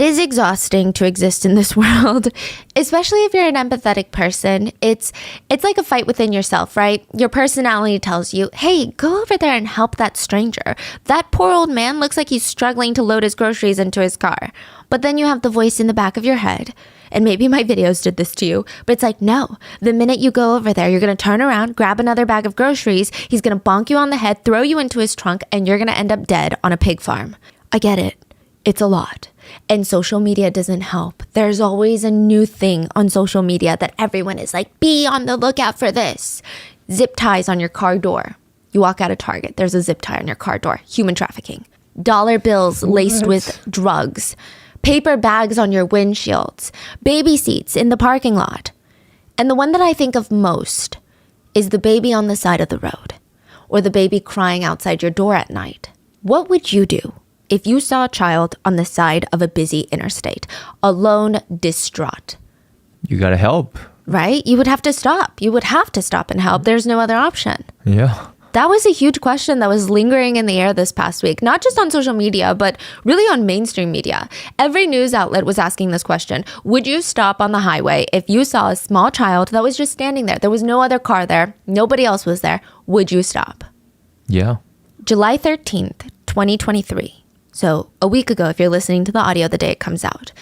It is exhausting to exist in this world, especially if you're an empathetic person. It's like a fight within yourself, right? Your personality tells you, hey, go over there and help that stranger. That poor old man looks like he's struggling to load his groceries into his car. But then you have the voice in the back of your head, and maybe my videos did this to you, but it's like, no, the minute you go over there, you're going to turn around, grab another bag of groceries, he's going to bonk you on the head, throw you into his trunk, and you're going to end up dead on a pig farm. I get it. It's a lot. And social media doesn't help. There's always a new thing on social media that everyone is like, be on the lookout for this. Zip ties on your car door. You walk out of Target, there's a zip tie on your car door. Human trafficking. Dollar bills laced with drugs. Paper bags on your windshields. Baby seats in the parking lot. And the one that I think of most is the baby on the side of the road. Or the baby crying outside your door at night. What would you do if you saw a child on the side of a busy interstate, alone, distraught? You gotta help. Right? You would have to stop. You would have to stop and help. There's no other option. Yeah. That was a huge question that was lingering in the air this past week, not just on social media, but really on mainstream media. Every news outlet was asking this question. Would you stop on the highway if you saw a small child that was just standing there? There was no other car there. Nobody else was there. Would you stop? Yeah. July 13th, 2023. So a week ago, if you're listening to the audio the day it comes out,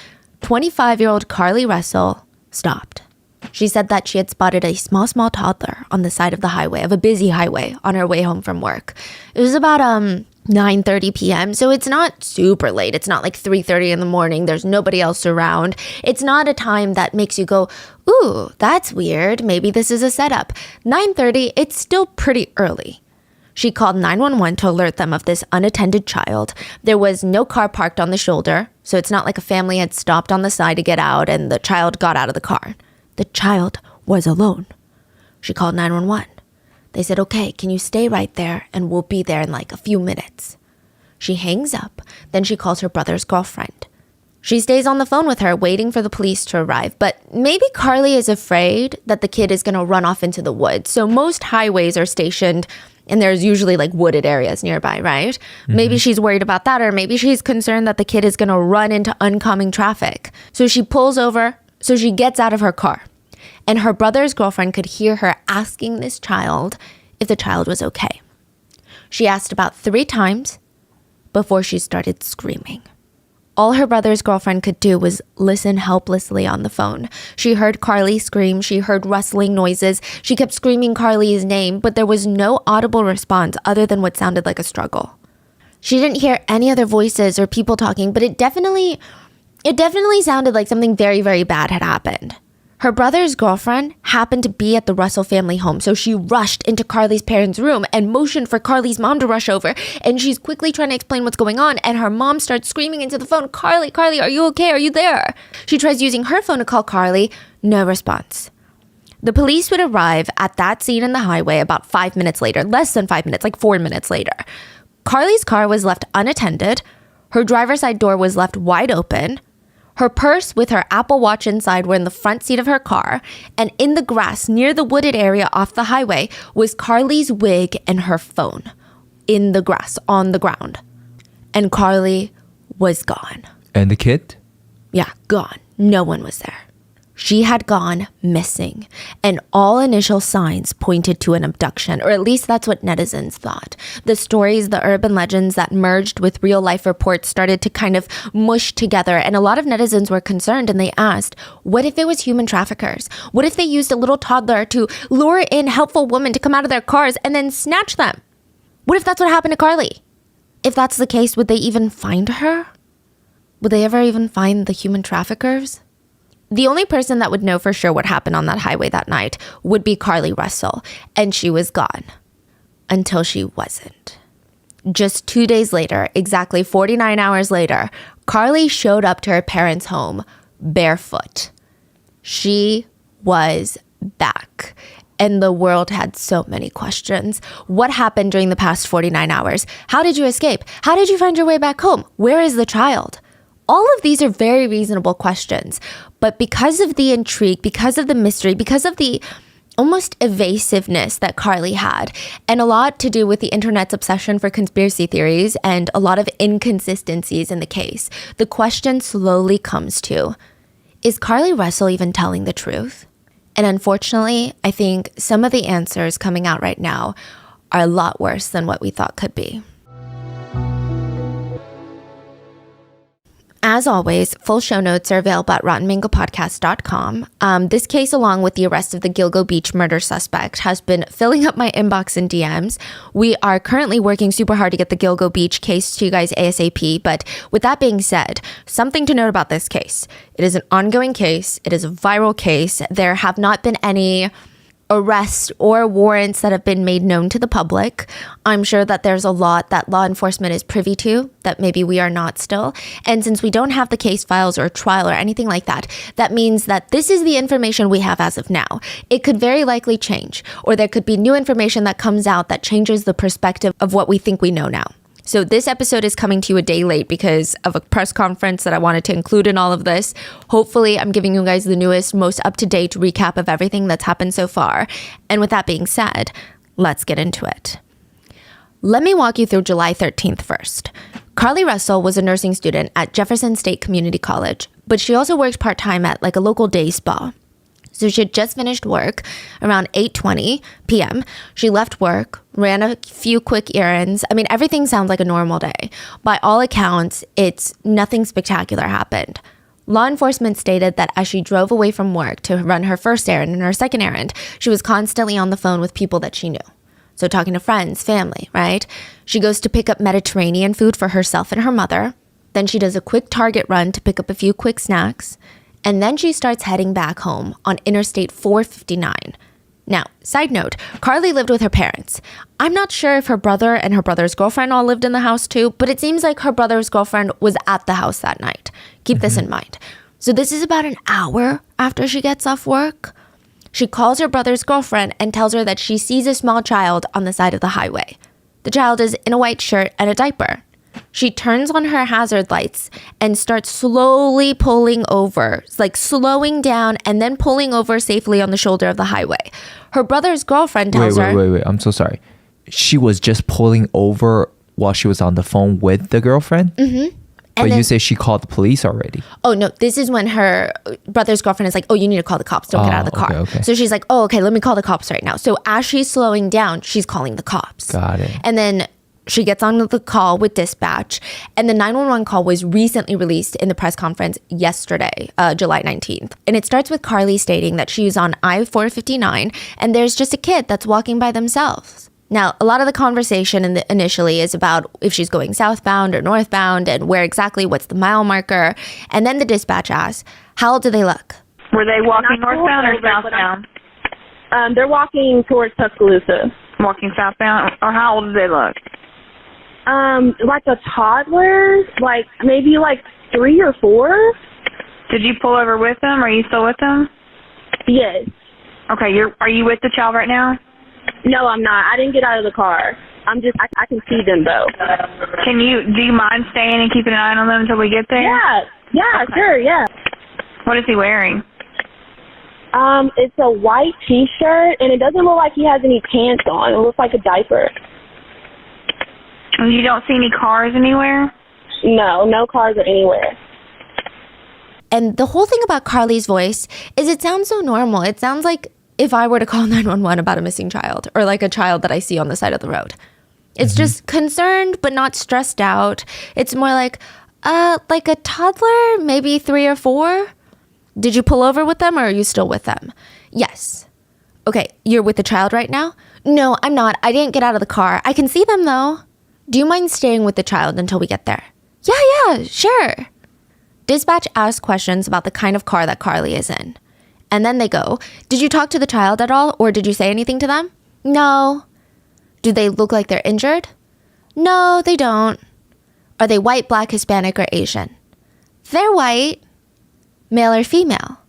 25-year-old Carly Russell stopped. She said that she had spotted a small toddler on the side of the highway, of a busy highway, on her way home from work. It was about 9:30 p.m., so it's not super late. It's not like 3:30 in the morning. There's nobody else around. It's not a time that makes you go, ooh, that's weird. Maybe this is a setup. 9:30, it's still pretty early. She called 911 to alert them of this unattended child. There was no car parked on the shoulder, so it's not like a family had stopped on the side to get out and the child got out of the car. The child was alone. She called 911. They said, okay, can you stay right there and we'll be there in like a few minutes. She hangs up, then she calls her brother's girlfriend. She stays on the phone with her, waiting for the police to arrive. But maybe Carly is afraid that the kid is going to run off into the woods. So most highways are stationed, and there's usually like wooded areas nearby, right? Mm-hmm. Maybe she's worried about that, or maybe she's concerned that the kid is going to run into oncoming traffic. So she pulls over, so she gets out of her car. And her brother's girlfriend could hear her asking this child if the child was okay. She asked about 3 times before she started screaming. All her brother's girlfriend could do was listen helplessly on the phone. She heard Carly scream. She heard rustling noises. She kept screaming Carly's name, but there was no audible response other than what sounded like a struggle. She didn't hear any other voices or people talking, but it definitely sounded like something very, very bad had happened. Her brother's girlfriend happened to be at the Russell family home, so she rushed into Carly's parents' room and motioned for Carly's mom to rush over, and she's quickly trying to explain what's going on, and her mom starts screaming into the phone, Carly, are you okay? Are you there? She tries using her phone to call Carly. No response. The police would arrive at that scene in the highway about 5 minutes later, less than 5 minutes, like 4 minutes later. Carly's car was left unattended. Her driver's side door was left wide open. Her purse with her Apple Watch inside were in the front seat of her car, and in the grass near the wooded area off the highway was Carly's wig and her phone in the grass on the ground. And Carly was gone. And the kid? Yeah, gone. No one was there. She had gone missing, and all initial signs pointed to an abduction, or at least that's what netizens thought. The stories, the urban legends that merged with real-life reports started to kind of mush together, and a lot of netizens were concerned, and they asked, what if it was human traffickers? What if they used a little toddler to lure in helpful women to come out of their cars and then snatch them? What if that's what happened to Carly? If that's the case, would they even find her? Would they ever even find the human traffickers? The only person that would know for sure what happened on that highway that night would be Carly Russell, and she was gone until she wasn't. Just 2 days later, exactly 49 hours later, Carly showed up to her parents' home barefoot. She was back, and the world had so many questions. What happened during the past 49 hours? How did you escape? How did you find your way back home? Where is the child? All of these are very reasonable questions, but because of the intrigue, because of the mystery, because of the almost evasiveness that Carly had, and a lot to do with the internet's obsession for conspiracy theories and a lot of inconsistencies in the case. The question slowly comes to, is Carly Russell even telling the truth? And unfortunately, I think some of the answers coming out right now are a lot worse than what we thought could be. As always, full show notes are available at rottenmangopodcast.com. This case, along with the arrest of the Gilgo Beach murder suspect, has been filling up my inbox and DMs. We are currently working super hard to get the Gilgo Beach case to you guys ASAP. But with that being said, something to note about this case. It is an ongoing case. It is a viral case. There have not been any arrests or warrants that have been made known to the public. I'm sure that there's a lot that law enforcement is privy to that maybe we are not still. And since we don't have the case files or trial or anything like that, that means that this is the information we have as of now. It could very likely change, or there could be new information that comes out that changes the perspective of what we think we know now. So this episode is coming to you a day late because of a press conference that I wanted to include in all of this. Hopefully, I'm giving you guys the newest, most up-to-date recap of everything that's happened so far. And with that being said, let's get into it. Let me walk you through July 13th first. Carly Russell was a nursing student at Jefferson State Community College, but she also worked part-time at like a local day spa. So she had just finished work around 8:20 p.m. She left work, ran a few quick errands. I mean, everything sounds like a normal day. By all accounts, nothing spectacular happened. Law enforcement stated that as she drove away from work to run her first errand and her second errand, she was constantly on the phone with people that she knew. So talking to friends, family, right? She goes to pick up Mediterranean food for herself and her mother. Then she does a quick Target run to pick up a few quick snacks. And then she starts heading back home on Interstate 459. Now, side note, Carly lived with her parents. I'm not sure if her brother and her brother's girlfriend all lived in the house too, but it seems like her brother's girlfriend was at the house that night. Keep this in mind. So this is about an hour after she gets off work. She calls her brother's girlfriend and tells her that she sees a small child on the side of the highway. The child is in a white shirt and a diaper. She turns on her hazard lights and starts slowly pulling over, like slowing down and then pulling over safely on the shoulder of the highway. Her brother's girlfriend tells her... Wait. I'm so sorry. She was just pulling over while she was on the phone with the girlfriend? Mm-hmm. But you say she called the police already. Oh, no. This is when her brother's girlfriend is like, oh, you need to call the cops. Don't get out of the car. Okay. So she's like, oh, okay, let me call the cops right now. So as she's slowing down, she's calling the cops. Got it. And then she gets on the call with dispatch, and the 911 call was recently released in the press conference yesterday, July 19th. And it starts with Carly stating that she's on I-459, and there's just a kid that's walking by themselves. Now, a lot of the conversation initially is about if she's going southbound or northbound, and where exactly, what's the mile marker. And then the dispatch asks, how old do they look? Were they walking northbound or southbound? They're walking towards Tuscaloosa. Walking southbound? Or how old do they look? Like a toddler, like maybe like 3 or 4. Did you pull over with them? Are you still with them? Yes. Okay, are you with the child right now? No, I'm not. I didn't get out of the car. I can see them though. Do you mind staying and keeping an eye on them until we get there? Yeah, okay. Sure, yeah. What is he wearing? It's a white t-shirt, and it doesn't look like he has any pants on. It looks like a diaper. And you don't see any cars anywhere? No cars are anywhere. And the whole thing about Carly's voice is it sounds so normal. It sounds like if I were to call 911 about a missing child, or like a child that I see on the side of the road. It's just concerned but not stressed out. It's more like a toddler, maybe 3 or 4. Did you pull over with them, or are you still with them? Yes. Okay, you're with the child right now? No, I'm not. I didn't get out of the car. I can see them though. Do you mind staying with the child until we get there? Yeah, sure. Dispatch asks questions about the kind of car that Carly is in. And then they go, did you talk to the child at all, or did you say anything to them? No. Do they look like they're injured? No, they don't. Are they white, black, Hispanic, or Asian? They're white. Male or female?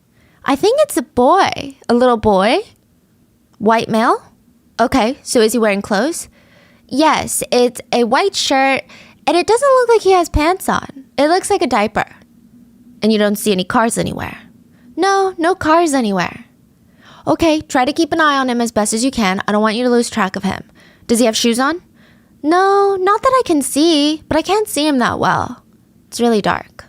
I think it's a boy. A little boy? White male? Okay, so is he wearing clothes? Yes, it's a white shirt, and it doesn't look like he has pants on. It looks like a diaper. And you don't see any cars anywhere? No cars anywhere. Okay, try to keep an eye on him as best as you can. I don't want you to lose track of him. Does he have shoes on? No, not that I can see, but I can't see him that well. It's really dark.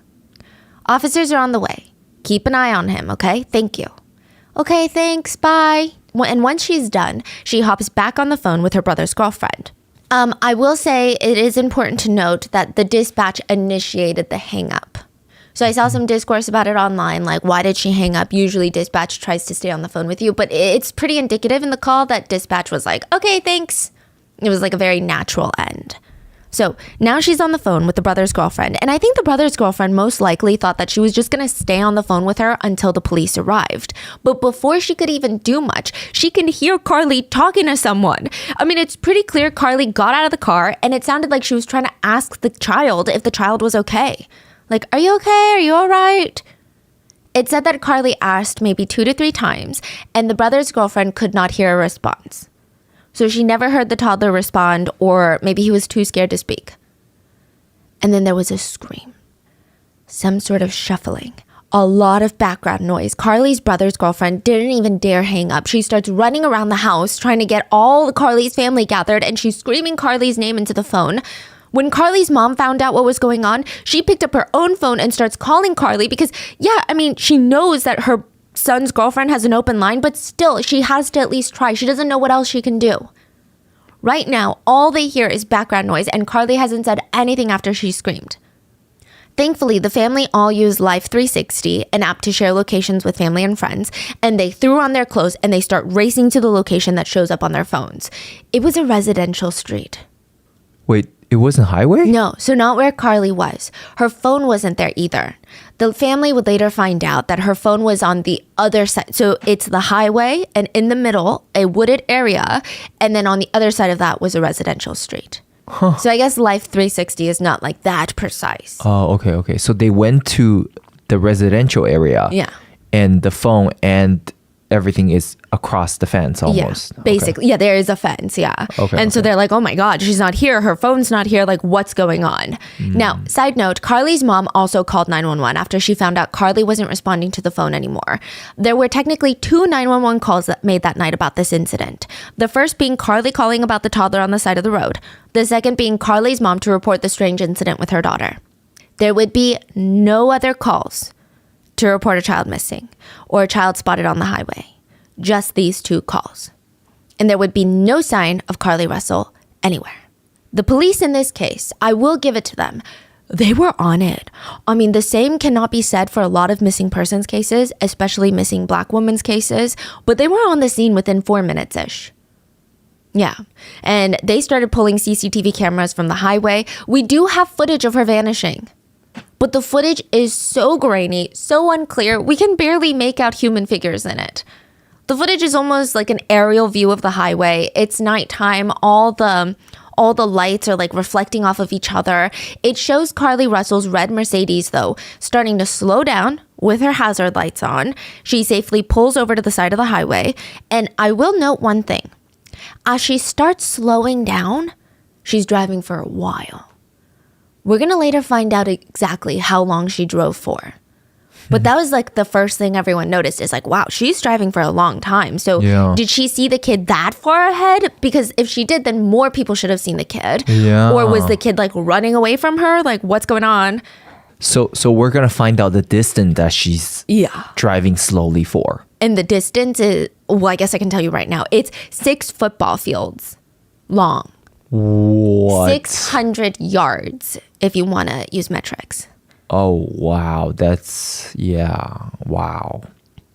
Officers are on the way. Keep an eye on him, okay? Thank you. Okay, thanks, bye. And once she's done, she hops back on the phone with her brother's girlfriend. I will say it is important to note that the dispatch initiated the hang up. So I saw some discourse about it online, like why did she hang up? Usually dispatch tries to stay on the phone with you, but it's pretty indicative in the call that dispatch was like, okay, thanks. It was like a very natural end. So now she's on the phone with the brother's girlfriend. And I think the brother's girlfriend most likely thought that she was just going to stay on the phone with her until the police arrived. But before she could even do much, she can hear Carly talking to someone. I mean, it's pretty clear Carly got out of the car and it sounded like she was trying to ask the child if the child was okay. Like, are you okay? Are you all right? It said that Carly asked maybe 2 to 3 times and the brother's girlfriend could not hear a response. So she never heard the toddler respond, or maybe he was too scared to speak. And then there was a scream. Some sort of shuffling. A lot of background noise. Carly's brother's girlfriend didn't even dare hang up. She starts running around the house trying to get all of Carly's family gathered, and she's screaming Carly's name into the phone. When Carly's mom found out what was going on, she picked up her own phone and starts calling Carly because, she knows that her son's girlfriend has an open line, but still, she has to at least try. She doesn't know what else she can do. Right now, all they hear is background noise, and Carly hasn't said anything after she screamed. Thankfully, the family all use Life 360, an app to share locations with family and friends, and they threw on their clothes and they start racing to the location that shows up on their phones. It was a residential street. Wait, it wasn't highway? No, so not where Carly was. Her phone wasn't there either. The family would later find out that her phone was on the other side. So it's the highway, and in the middle, a wooded area, and then on the other side of that was a residential street. Huh. So I guess Life 360 is not like that precise. Oh, okay. So they went to the residential area. Yeah. And the phone and everything is across the fence almost. Yeah, basically. Okay. Yeah, there is a fence, yeah. Okay, so they're like, oh my God, she's not here. Her phone's not here. Like, what's going on? Now, side note, Carly's mom also called 911 after she found out Carly wasn't responding to the phone anymore. There were technically 2 911 calls that made that night about this incident. The first being Carly calling about the toddler on the side of the road. The second being Carly's mom to report the strange incident with her daughter. There would be no other calls to report a child missing or a child spotted on the highway. Just these 2 calls. And there would be no sign of Carly Russell anywhere. The police in this case, I will give it to them, they were on it. I mean, the same cannot be said for a lot of missing persons cases, especially missing Black women's cases, but they were on the scene within 4 minutes-ish. Yeah, and they started pulling CCTV cameras from the highway. We do have footage of her vanishing. But the footage is so grainy, so unclear, we can barely make out human figures in it. The footage is almost like an aerial view of the highway. It's nighttime. All the lights are like reflecting off of each other. It shows Carly Russell's red Mercedes, though, starting to slow down with her hazard lights on. She safely pulls over to the side of the highway. And I will note one thing. As she starts slowing down, she's driving for a while. We're going to later find out exactly how long she drove for. But that was like the first thing everyone noticed is like, wow, she's driving for a long time. So Did she see the kid that far ahead? Because if she did, then more people should have seen the kid. Yeah. Or was the kid like running away from her? Like, what's going on? So we're going to find out the distance that she's driving slowly for. And the distance is, well, I guess I can tell you right now. It's 6 football fields long. What? 600 yards if you want to use metrics. Oh, wow. Wow.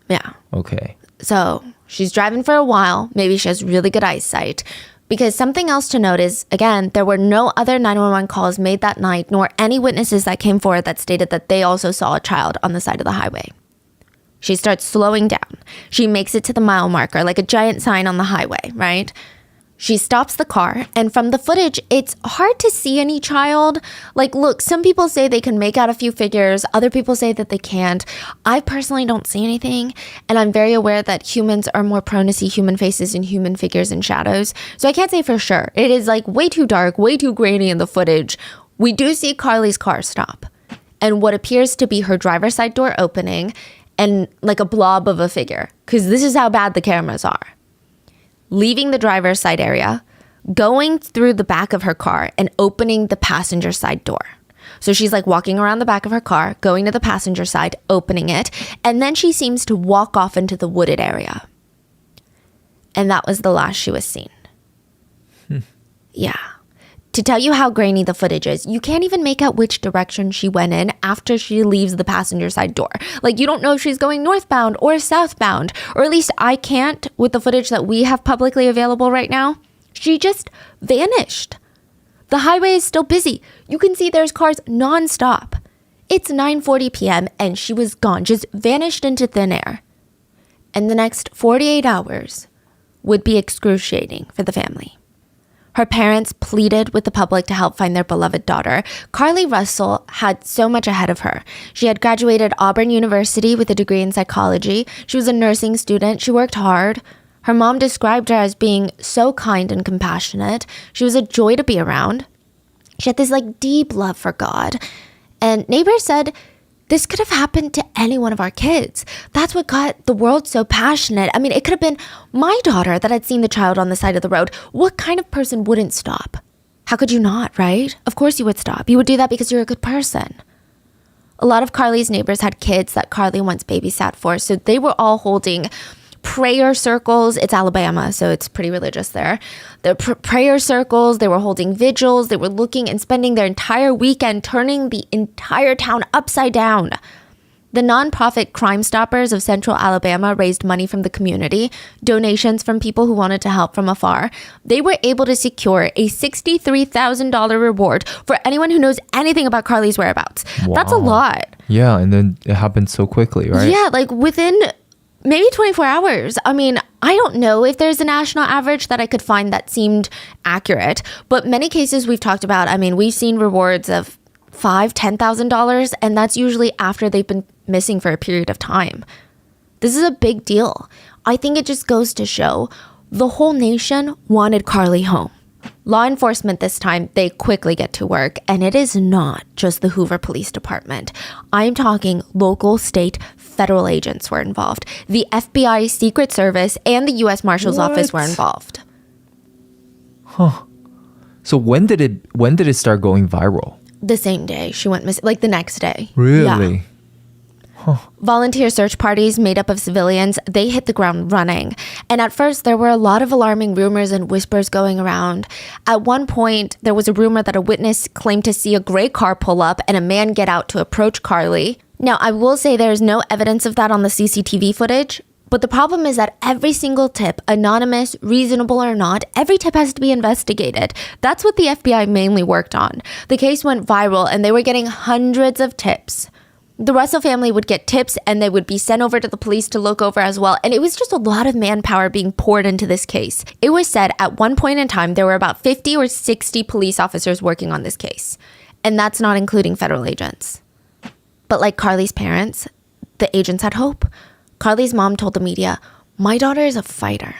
Yeah. Okay. So she's driving for a while. Maybe she has really good eyesight. Because something else to note is, again, there were no other 911 calls made that night, nor any witnesses that came forward that stated that they also saw a child on the side of the highway. She starts slowing down. She makes it to the mile marker, like a giant sign on the highway, right? She stops the car, and from the footage, it's hard to see any child. Like, look, some people say they can make out a few figures. Other people say that they can't. I personally don't see anything, and I'm very aware that humans are more prone to see human faces and human figures in shadows. So I can't say for sure. It is like way too dark, way too grainy in the footage. We do see Carly's car stop, and what appears to be her driver's side door opening, and like a blob of a figure, because this is how bad the cameras are. Leaving the driver's side area, going through the back of her car and opening the passenger side door. So she's like walking around the back of her car, going to the passenger side, opening it, and then she seems to walk off into the wooded area. And that was the last she was seen. Yeah. To tell you how grainy the footage is, you can't even make out which direction she went in after she leaves the passenger side door. Like, you don't know if she's going northbound or southbound, or at least I can't with the footage that we have publicly available right now. She just vanished. The highway is still busy. You can see there's cars nonstop. It's 9:40 p.m. and she was gone, just vanished into thin air. And the next 48 hours would be excruciating for the family. Her parents pleaded with the public to help find their beloved daughter. Carly Russell had so much ahead of her. She had graduated Auburn University with a degree in psychology. She was a nursing student. She worked hard. Her mom described her as being so kind and compassionate. She was a joy to be around. She had this like deep love for God. And neighbors said, this could have happened to any one of our kids. That's what got the world so passionate. I mean, it could have been my daughter that had seen the child on the side of the road. What kind of person wouldn't stop? How could you not, right? Of course you would stop. You would do that because you're a good person. A lot of Carly's neighbors had kids that Carly once babysat for, so they were all holding prayer circles. It's Alabama, so it's pretty religious there. The prayer circles, they were holding vigils, they were looking and spending their entire weekend turning the entire town upside down. The nonprofit Crime Stoppers of Central Alabama raised money from the community, donations from people who wanted to help from afar. They were able to secure a $63,000 reward for anyone who knows anything about Carly's whereabouts. Wow. That's a lot. Yeah, and then it happened so quickly, right? Yeah, like within maybe 24 hours. I mean, I don't know if there's a national average that I could find that seemed accurate, but many cases we've talked about, I mean, we've seen rewards of $5,000, $10,000, and that's usually after they've been missing for a period of time. This is a big deal. I think it just goes to show the whole nation wanted Carly home. Law enforcement this time, they quickly get to work, and it is not just the Hoover Police Department. I'm talking local, state, federal agents were involved. The FBI, Secret Service, and the U.S. Marshal's Office were involved. Huh. So when did it start going viral? The same day she went missing, like the next day. Really? Yeah. Huh. Volunteer search parties made up of civilians, they hit the ground running. And at first, there were a lot of alarming rumors and whispers going around. At one point, there was a rumor that a witness claimed to see a gray car pull up and a man get out to approach Carly. Now, I will say there's no evidence of that on the CCTV footage, but the problem is that every single tip, anonymous, reasonable or not, every tip has to be investigated. That's what the FBI mainly worked on. The case went viral and they were getting hundreds of tips. The Russell family would get tips and they would be sent over to the police to look over as well. And it was just a lot of manpower being poured into this case. It was said at one point in time, there were about 50 or 60 police officers working on this case. And that's not including federal agents. But like Carly's parents, the agents had hope. Carly's mom told the media, "My daughter is a fighter.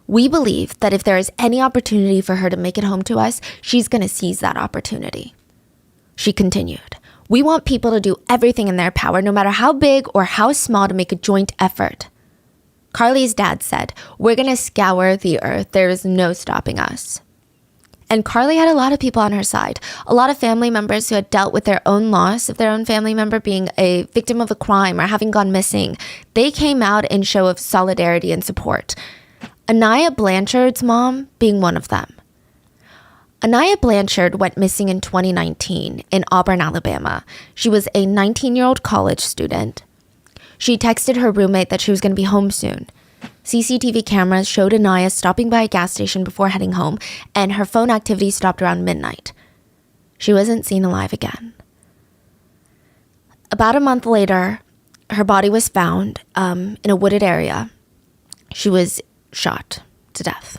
We believe that if there is any opportunity for her to make it home to us, she's going to seize that opportunity." She continued, "We want people to do everything in their power, no matter how big or how small, to make a joint effort." Carly's dad said, "We're going to scour the earth. There is no stopping us." And Carly had a lot of people on her side, a lot of family members who had dealt with their own loss of their own family member being a victim of a crime or having gone missing. They came out in show of solidarity and support. Anaya Blanchard's mom being one of them. Anaya Blanchard went missing in 2019 in Auburn, Alabama. She was a 19-year-old college student. She texted her roommate that she was going to be home soon. CCTV cameras showed Anaya stopping by a gas station before heading home, and her phone activity stopped around midnight. She wasn't seen alive again. About a month later, her body was found in a wooded area. She was shot to death.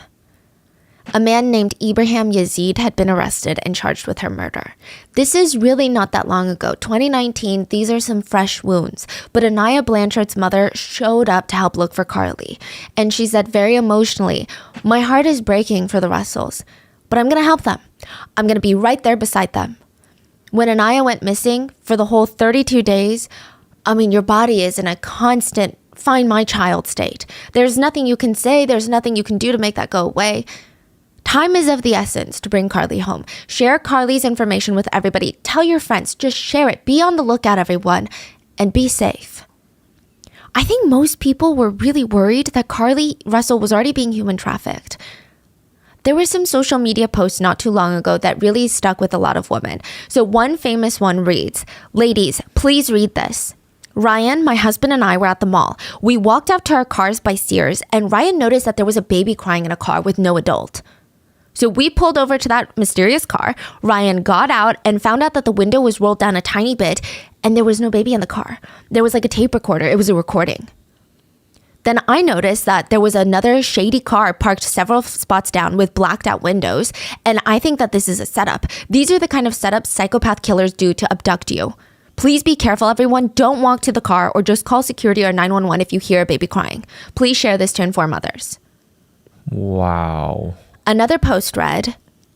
A man named Ibrahim Yazid had been arrested and charged with her murder. This is really not that long ago. 2019, these are some fresh wounds. But Anaya Blanchard's mother showed up to help look for Carly. And she said very emotionally, "My heart is breaking for the Russells, but I'm going to help them. I'm going to be right there beside them." When Anaya went missing, for the whole 32 days, I mean, your body is in a constant find my child state. There's nothing you can say. There's nothing you can do to make that go away. Time is of the essence to bring Carly home. Share Carly's information with everybody. Tell your friends. Just share it. Be on the lookout, everyone, and be safe. I think most people were really worried that Carly Russell was already being human trafficked. There were some social media posts not too long ago that really stuck with a lot of women. So one famous one reads, "Ladies, please read this. Ryan, my husband, and I were at the mall. We walked out to our cars by Sears, and Ryan noticed that there was a baby crying in a car with no adult. So we pulled over to that mysterious car. Ryan got out and found out that the window was rolled down a tiny bit, and there was no baby in the car. There was like a tape recorder. It was a recording. Then I noticed that there was another shady car parked several spots down with blacked out windows, and I think that this is a setup. These are the kind of setups psychopath killers do to abduct you. Please be careful, everyone. Don't walk to the car or just call security or 911 if you hear a baby crying. Please share this to inform others." Wow. Another post read,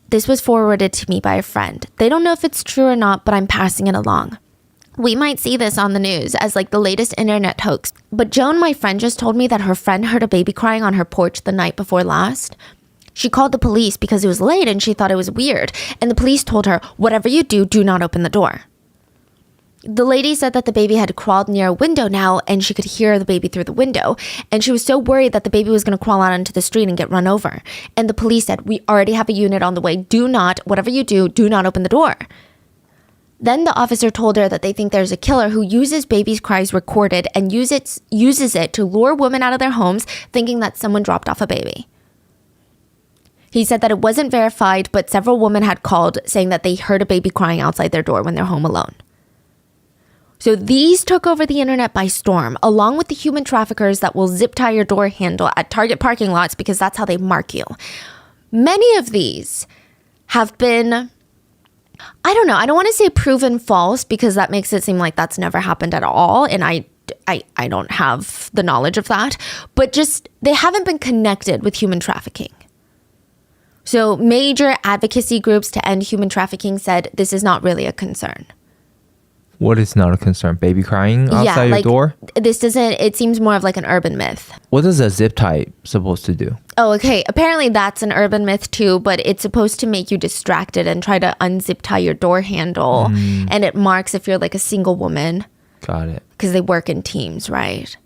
"This was forwarded to me by a friend. They don't know if it's true or not, but I'm passing it along. We might see this on the news as like the latest internet hoax. But Joan, my friend, just told me that her friend heard a baby crying on her porch the night before last. She called the police because it was late and she thought it was weird. And the police told her, whatever you do, do not open the door. The lady said that the baby had crawled near a window now and she could hear the baby through the window. And she was so worried that the baby was going to crawl out into the street and get run over. And the police said, we already have a unit on the way. Do not, whatever you do not open the door. Then the officer told her that they think there's a killer who uses babies' cries recorded and uses it to lure women out of their homes thinking that someone dropped off a baby. He said that it wasn't verified, but several women had called saying that they heard a baby crying outside their door when they're home alone. So these took over the internet by storm, along with the human traffickers that will zip tie your door handle at Target parking lots because that's how they mark you. Many of these have been, I don't know, I don't want to say proven false because that makes it seem like that's never happened at all. And I don't have the knowledge of that, but just they haven't been connected with human trafficking. So major advocacy groups to end human trafficking said this is not really a concern. What is not a concern? Baby crying outside your door? This doesn't, it seems more of like an urban myth. What is a zip tie supposed to do? Oh, okay. Apparently that's an urban myth too, but it's supposed to make you distracted and try to unzip tie your door handle. And it marks if you're like a single woman. Got it. Because they work in teams, right?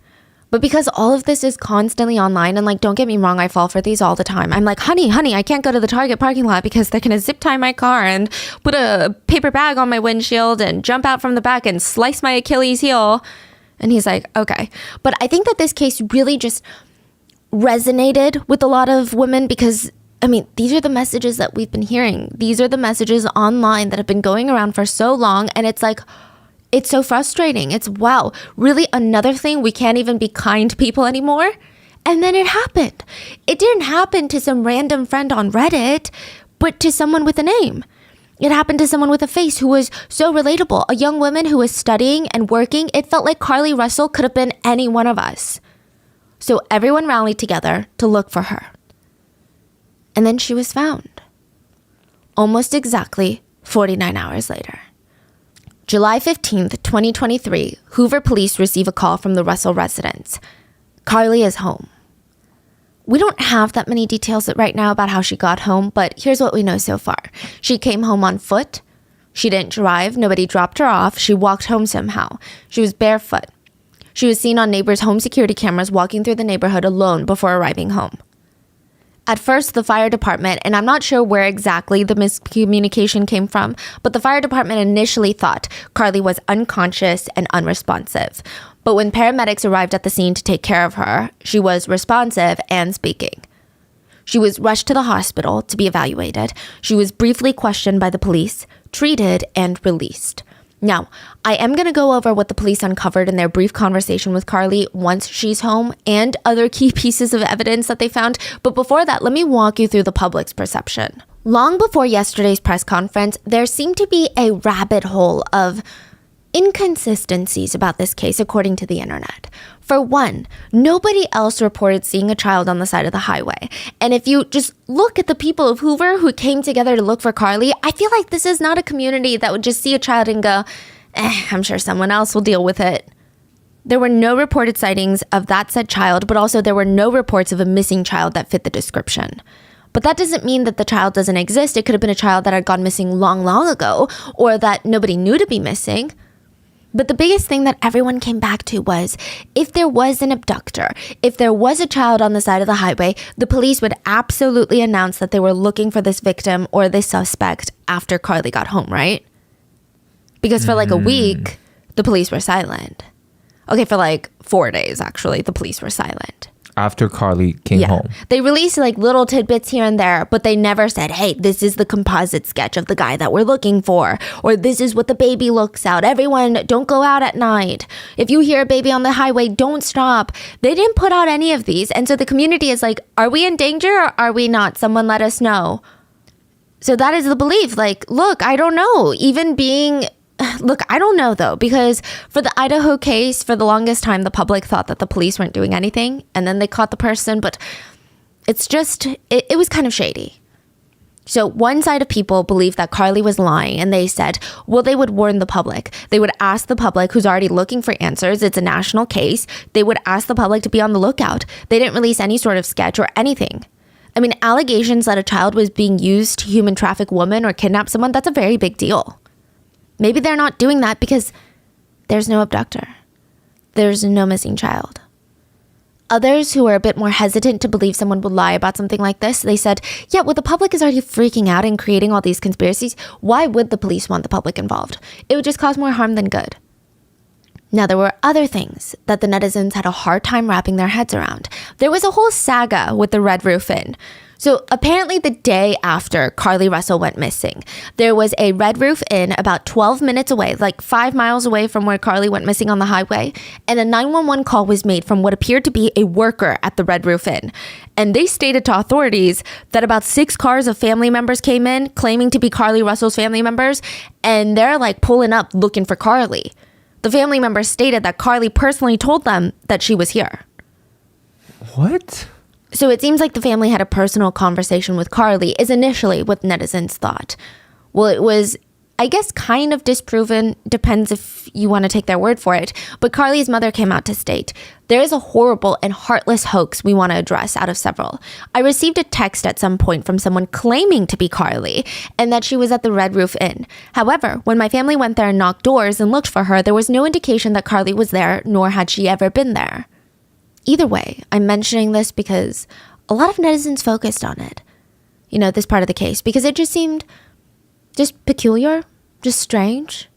But because all of this is constantly online, and like, don't get me wrong, I fall for these all the time. I'm like, honey, I can't go to the Target parking lot because they're going to zip tie my car and put a paper bag on my windshield and jump out from the back and slice my Achilles heel. And he's like, okay. But I think that this case really just resonated with a lot of women because, I mean, these are the messages that we've been hearing. These are the messages online that have been going around for so long. And it's like, it's so frustrating. It's, wow, really another thing? We can't even be kind people anymore? And then it happened. It didn't happen to some random friend on Reddit, but to someone with a name. It happened to someone with a face who was so relatable. A young woman who was studying and working. It felt like Carly Russell could have been any one of us. So everyone rallied together to look for her. And then she was found. Almost exactly 49 hours later. July 15th, 2023, Hoover police receive a call from the Russell residence. Carly is home. We don't have that many details right now about how she got home, but here's what we know so far. She came home on foot. She didn't drive. Nobody dropped her off. She walked home somehow. She was barefoot. She was seen on neighbors' home security cameras walking through the neighborhood alone before arriving home. At first, the fire department, and I'm not sure where exactly the miscommunication came from, but the fire department initially thought Carly was unconscious and unresponsive. But when paramedics arrived at the scene to take care of her, she was responsive and speaking. She was rushed to the hospital to be evaluated. She was briefly questioned by the police, treated, and released. Now, I am going to go over what the police uncovered in their brief conversation with Carly once she's home and other key pieces of evidence that they found. But before that, let me walk you through the public's perception. Long before yesterday's press conference, there seemed to be a rabbit hole of inconsistencies about this case, according to the internet. For one, nobody else reported seeing a child on the side of the highway. And if you just look at the people of Hoover who came together to look for Carly, I feel like this is not a community that would just see a child and go, I'm sure someone else will deal with it. There were no reported sightings of that said child, but also there were no reports of a missing child that fit the description. But that doesn't mean that the child doesn't exist. It could have been a child that had gone missing long, long ago, or that nobody knew to be missing. But the biggest thing that everyone came back to was, if there was an abductor, if there was a child on the side of the highway, the police would absolutely announce that they were looking for this victim or this suspect after Carly got home, right? Because for like a week, the police were silent. Okay, for like 4 days, actually, the police were silent. After Carly came home. They released like little tidbits here and there, but they never said, hey, this is the composite sketch of the guy that we're looking for, or this is what the baby looks out. Everyone, don't go out at night. If you hear a baby on the highway, don't stop. They didn't put out any of these. And so the community is like, are we in danger or are we not? Someone let us know. So that is the belief. Like, look, I don't know. Look, I don't know though, because for the Idaho case, for the longest time, the public thought that the police weren't doing anything, and then they caught the person, but it's just, it was kind of shady. So one side of people believed that Carly was lying, and they said, well, they would warn the public. They would ask the public, who's already looking for answers. It's a national case. They would ask the public to be on the lookout. They didn't release any sort of sketch or anything. I mean, allegations that a child was being used to human traffic women or kidnap someone, that's a very big deal. Maybe they're not doing that because there's no abductor. There's no missing child. Others who are a bit more hesitant to believe someone would lie about something like this, they said, yeah, well, the public is already freaking out and creating all these conspiracies. Why would the police want the public involved? It would just cause more harm than good. Now, there were other things that the netizens had a hard time wrapping their heads around. There was a whole saga with the Red Roof Inn. So apparently the day after Carly Russell went missing, there was a Red Roof Inn about 12 minutes away, like 5 miles away from where Carly went missing on the highway, and a 911 call was made from what appeared to be a worker at the Red Roof Inn. And they stated to authorities that about 6 cars of family members came in, claiming to be Carly Russell's family members, and they're like pulling up looking for Carly. The family members stated that Carly personally told them that she was here. What? So it seems like the family had a personal conversation with Carly, is initially what netizens thought. Well, it was, I guess, kind of disproven, depends if you want to take their word for it, but Carly's mother came out to state, there is a horrible and heartless hoax we want to address out of several. I received a text at some point from someone claiming to be Carly and that she was at the Red Roof Inn. However, when my family went there and knocked doors and looked for her, there was no indication that Carly was there, nor had she ever been there. Either way, I'm mentioning this because a lot of netizens focused on it, this part of the case, because it just seemed just peculiar, just strange.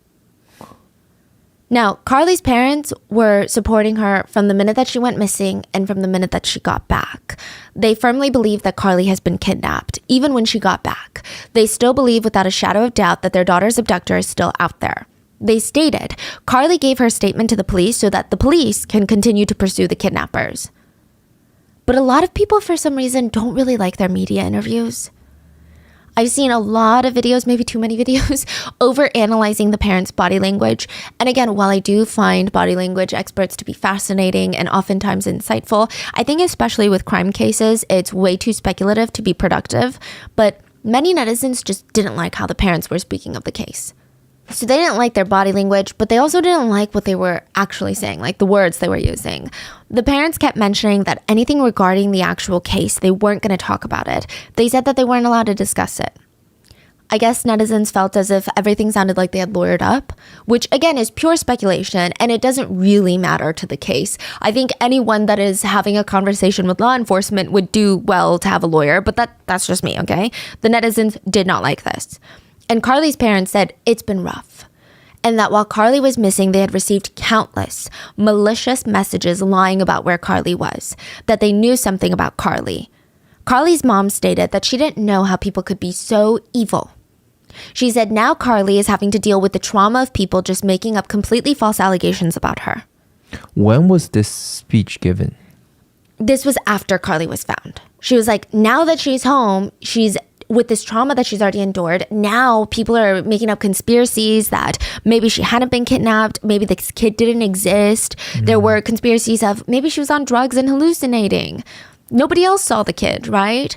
Now, Carly's parents were supporting her from the minute that she went missing and from the minute that she got back. They firmly believe that Carly has been kidnapped, even when she got back. They still believe without a shadow of doubt that their daughter's abductor is still out there. They stated, Carly gave her statement to the police so that the police can continue to pursue the kidnappers. But a lot of people, for some reason, don't really like their media interviews. I've seen a lot of videos, maybe too many videos, over analyzing the parents' body language. And again, while I do find body language experts to be fascinating and oftentimes insightful, I think especially with crime cases, it's way too speculative to be productive. But many netizens just didn't like how the parents were speaking of the case. So they didn't like their body language, but they also didn't like what they were actually saying, like the words they were using. The parents kept mentioning that anything regarding the actual case, they weren't going to talk about it. They said that they weren't allowed to discuss it. I guess netizens felt as if everything sounded like they had lawyered up, which again is pure speculation, and it doesn't really matter to the case. I think anyone that is having a conversation with law enforcement would do well to have a lawyer, but that's just me, okay? The netizens did not like this. And Carly's parents said it's been rough, and that while Carly was missing, they had received countless malicious messages lying about where Carly was, that they knew something about Carly. Carly's mom stated that she didn't know how people could be so evil. She said now Carly is having to deal with the trauma of people just making up completely false allegations about her. When was this speech given? This was after Carly was found. She was like, now that she's home, she's with this trauma that she's already endured, now people are making up conspiracies that maybe she hadn't been kidnapped, maybe this kid didn't exist. There were conspiracies of maybe she was on drugs and hallucinating. Nobody else saw the kid, right?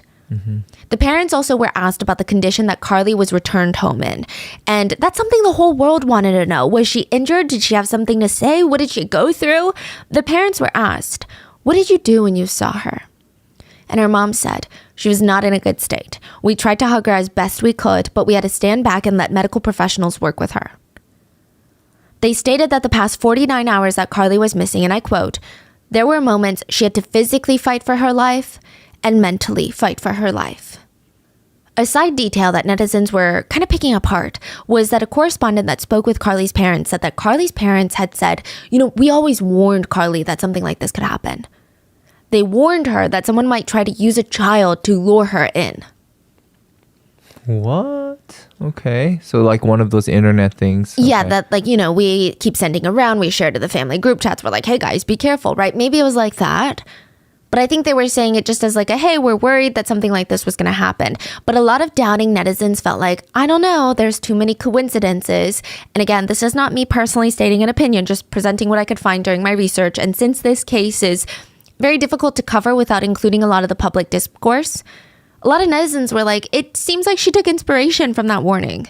The parents also were asked about the condition that Carly was returned home in. And that's something the whole world wanted to know. Was she injured? Did she have something to say? What did she go through? The parents were asked, what did you do when you saw her? And her mom said, she was not in a good state. We tried to hug her as best we could, but we had to stand back and let medical professionals work with her. They stated that the past 49 hours that Carly was missing, and I quote, there were moments she had to physically fight for her life and mentally fight for her life. A side detail that netizens were kind of picking apart was that a correspondent that spoke with Carly's parents said that Carly's parents had said, we always warned Carly that something like this could happen. They warned her that someone might try to use a child to lure her in. What? Okay. So like one of those internet things. Okay. Yeah, that we keep sending around. We share to the family group chats. We're like, hey guys, be careful, right? Maybe it was like that. But I think they were saying it just as like hey, we're worried that something like this was going to happen. But a lot of doubting netizens felt like, I don't know, there's too many coincidences. And again, this is not me personally stating an opinion, just presenting what I could find during my research. And since this case is very difficult to cover without including a lot of the public discourse, a lot of netizens were like, it seems like she took inspiration from that warning.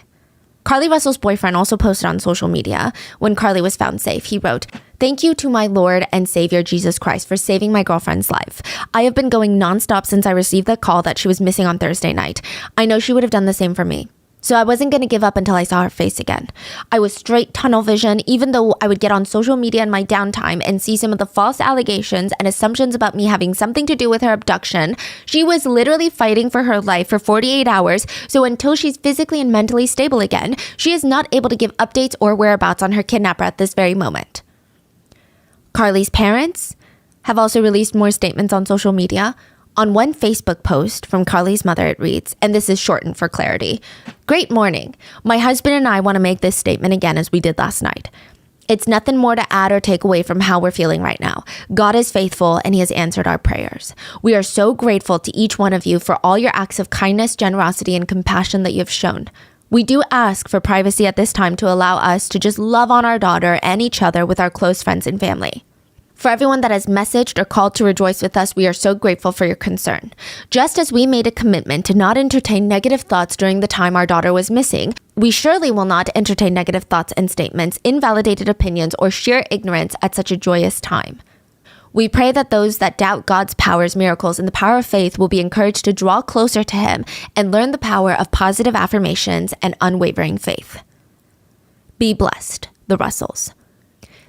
Carly Russell's boyfriend also posted on social media when Carly was found safe. He wrote, "Thank you to my Lord and Savior Jesus Christ for saving my girlfriend's life. I have been going nonstop since I received the call that she was missing on Thursday night. I know she would have done the same for me. So I wasn't going to give up until I saw her face again. I was straight tunnel vision, even though I would get on social media in my downtime and see some of the false allegations and assumptions about me having something to do with her abduction. She was literally fighting for her life for 48 hours, so until she's physically and mentally stable again, she is not able to give updates or whereabouts on her kidnapper at this very moment." Carly's parents have also released more statements on social media. On one Facebook post from Carly's mother, it reads, and this is shortened for clarity, "Great morning. My husband and I want to make this statement again as we did last night. It's nothing more to add or take away from how we're feeling right now. God is faithful and he has answered our prayers. We are so grateful to each one of you for all your acts of kindness, generosity, and compassion that you have shown. We do ask for privacy at this time to allow us to just love on our daughter and each other with our close friends and family. For everyone that has messaged or called to rejoice with us, we are so grateful for your concern. Just as we made a commitment to not entertain negative thoughts during the time our daughter was missing, we surely will not entertain negative thoughts and statements, invalidated opinions, or sheer ignorance at such a joyous time. We pray that those that doubt God's powers, miracles, and the power of faith will be encouraged to draw closer to him and learn the power of positive affirmations and unwavering faith. Be blessed, the Russells."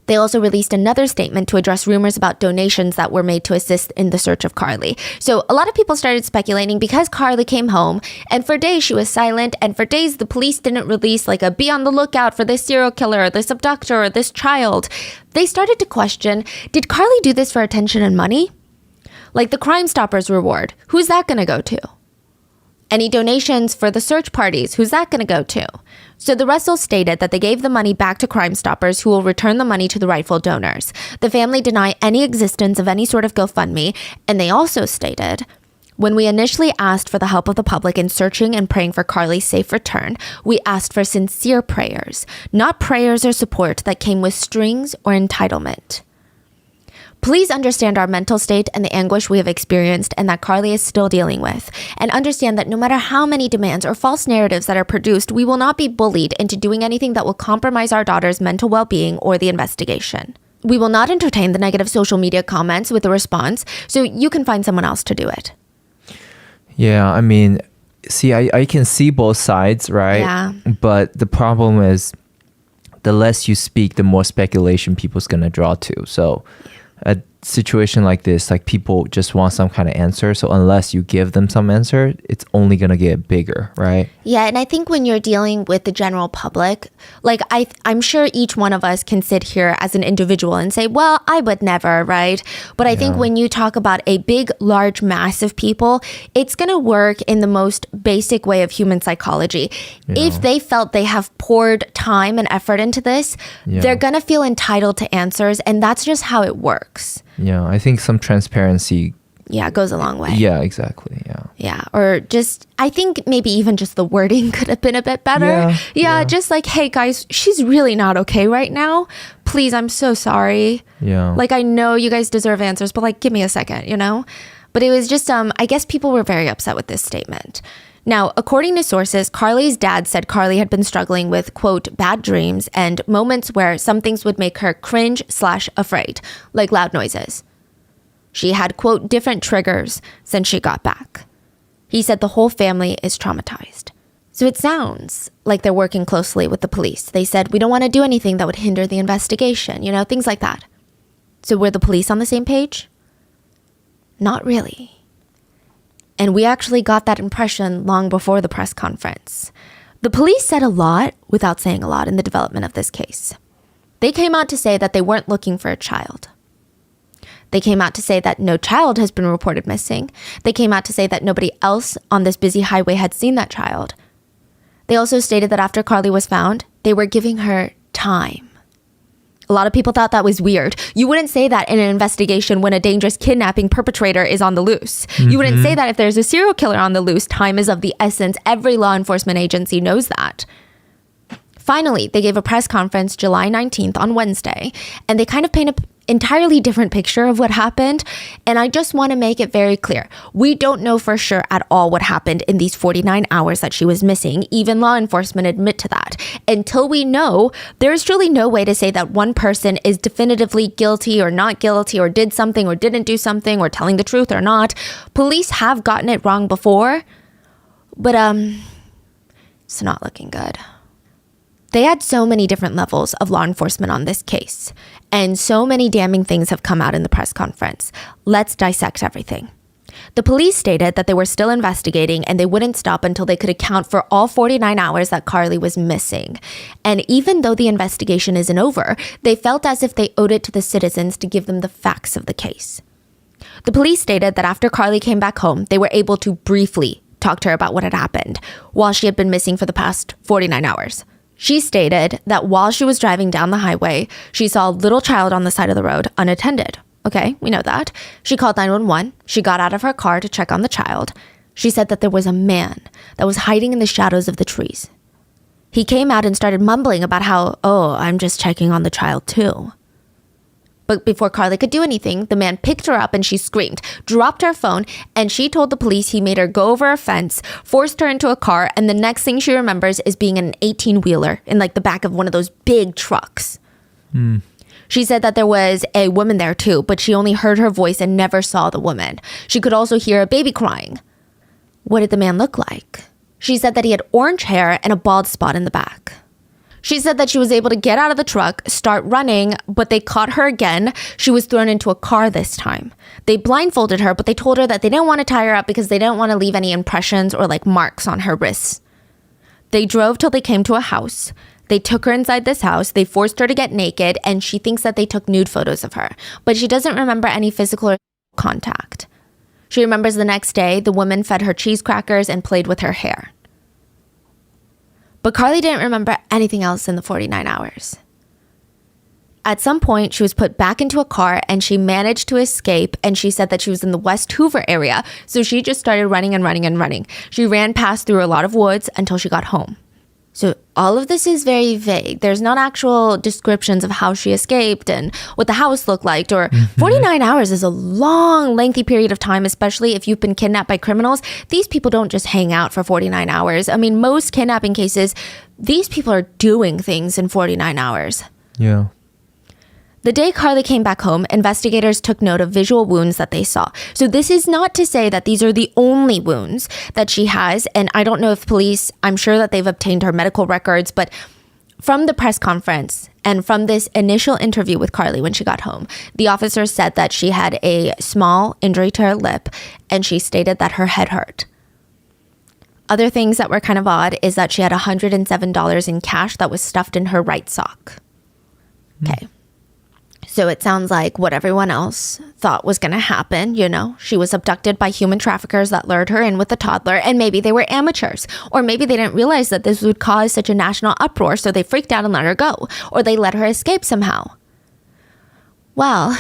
They also released another statement to address rumors about donations that were made to assist in the search of Carly. So a lot of people started speculating because Carly came home and for days she was silent and for days the police didn't release like a be on the lookout for this serial killer or this abductor or this child. They started to question, did Carly do this for attention and money? Like the Crime Stoppers reward, who's that going to go to? Any donations for the search parties, who's that going to go to? So the Russells stated that they gave the money back to Crime Stoppers, who will return the money to the rightful donors. The family deny any existence of any sort of GoFundMe, and they also stated, "When we initially asked for the help of the public in searching and praying for Carly's safe return, we asked for sincere prayers, not prayers or support that came with strings or entitlement. Please understand our mental state and the anguish we have experienced and that Carly is still dealing with, and understand that no matter how many demands or false narratives that are produced, we will not be bullied into doing anything that will compromise our daughter's mental well-being or the investigation. We will not entertain the negative social media comments with a response, so you can find someone else to do it." Yeah, I mean, see, I can see both sides, right? Yeah. But the problem is the less you speak, the more speculation people's going to draw to. So a situation like this, like people just want some kind of answer. So unless you give them some answer, it's only going to get bigger, right? Yeah, and I think when you're dealing with the general public, like I'm sure each one of us can sit here as an individual and say, well, I would never, right? But I think when you talk about a big, large mass of people, it's going to work in the most basic way of human psychology. Yeah. If they felt they have poured time and effort into this, they're going to feel entitled to answers, and that's just how it works. Yeah, I think some transparency. Yeah, it goes a long way. Yeah, exactly. Yeah. Yeah, or just, I think maybe even just the wording could have been a bit better. Yeah, just like, hey guys, she's really not okay right now. Please, I'm so sorry. Yeah. Like, I know you guys deserve answers, but like, give me a second, you know? But it was just, I guess people were very upset with this statement. Now, according to sources, Carly's dad said Carly had been struggling with, quote, bad dreams and moments where some things would make her cringe/afraid, like loud noises. She had, quote, different triggers since she got back. He said the whole family is traumatized. So it sounds like they're working closely with the police. They said, we don't want to do anything that would hinder the investigation, things like that. So were the police on the same page? Not really. And we actually got that impression long before the press conference. The police said a lot without saying a lot in the development of this case. They came out to say that they weren't looking for a child. They came out to say that no child has been reported missing. They came out to say that nobody else on this busy highway had seen that child. They also stated that after Carly was found, they were giving her time. A lot of people thought that was weird. You wouldn't say that in an investigation when a dangerous kidnapping perpetrator is on the loose. You wouldn't say that if there's a serial killer on the loose. Time is of the essence. Every law enforcement agency knows that. Finally, they gave a press conference July 19th on Wednesday, and they kind of paint an entirely different picture of what happened. And I just want to make it very clear. We don't know for sure at all what happened in these 49 hours that she was missing. Even law enforcement admit to that. Until we know, there's truly no way to say that one person is definitively guilty or not guilty or did something or didn't do something or telling the truth or not. Police have gotten it wrong before, but it's not looking good. They had so many different levels of law enforcement on this case, and so many damning things have come out in the press conference. Let's dissect everything. The police stated that they were still investigating and they wouldn't stop until they could account for all 49 hours that Carly was missing. And even though the investigation isn't over, they felt as if they owed it to the citizens to give them the facts of the case. The police stated that after Carly came back home, they were able to briefly talk to her about what had happened while she had been missing for the past 49 hours. She stated that while she was driving down the highway, she saw a little child on the side of the road, unattended. Okay, we know that. She called 911. She got out of her car to check on the child. She said that there was a man that was hiding in the shadows of the trees. He came out and started mumbling about how, I'm just checking on the child too. But before Carly could do anything, the man picked her up and she screamed, dropped her phone, and she told the police he made her go over a fence, forced her into a car, and the next thing she remembers is being in an 18-wheeler in the back of one of those big trucks. She said that there was a woman there too, but she only heard her voice and never saw the woman. She could also hear a baby crying. What did the man look like? She said that he had orange hair and a bald spot in the back. She said that she was able to get out of the truck, start running, but they caught her again. She was thrown into a car this time. They blindfolded her, but they told her that they didn't want to tie her up because they didn't want to leave any impressions or marks on her wrists. They drove till they came to a house. They took her inside this house. They forced her to get naked, and she thinks that they took nude photos of her, but she doesn't remember any physical contact. She remembers the next day, the woman fed her cheese crackers and played with her hair. But Carly didn't remember anything else in the 49 hours. At some point, she was put back into a car and she managed to escape, and she said that she was in the West Hoover area, so she just started running and running and running. She ran past through a lot of woods until she got home. So all of this is very vague. There's not actual descriptions of how she escaped and what the house looked like. Or 49 hours is a long, lengthy period of time, especially if you've been kidnapped by criminals. These people don't just hang out for 49 hours. I mean, most kidnapping cases, these people are doing things in 49 hours. Yeah. The day Carly came back home, investigators took note of visual wounds that they saw. So this is not to say that these are the only wounds that she has. And I don't know if police, I'm sure that they've obtained her medical records, but from the press conference and from this initial interview with Carly when she got home, the officer said that she had a small injury to her lip and she stated that her head hurt. Other things that were kind of odd is that she had $107 in cash that was stuffed in her right sock. Okay. So it sounds like what everyone else thought was going to happen, she was abducted by human traffickers that lured her in with a toddler, and maybe they were amateurs, or maybe they didn't realize that this would cause such a national uproar, so they freaked out and let her go, or they let her escape somehow. Well,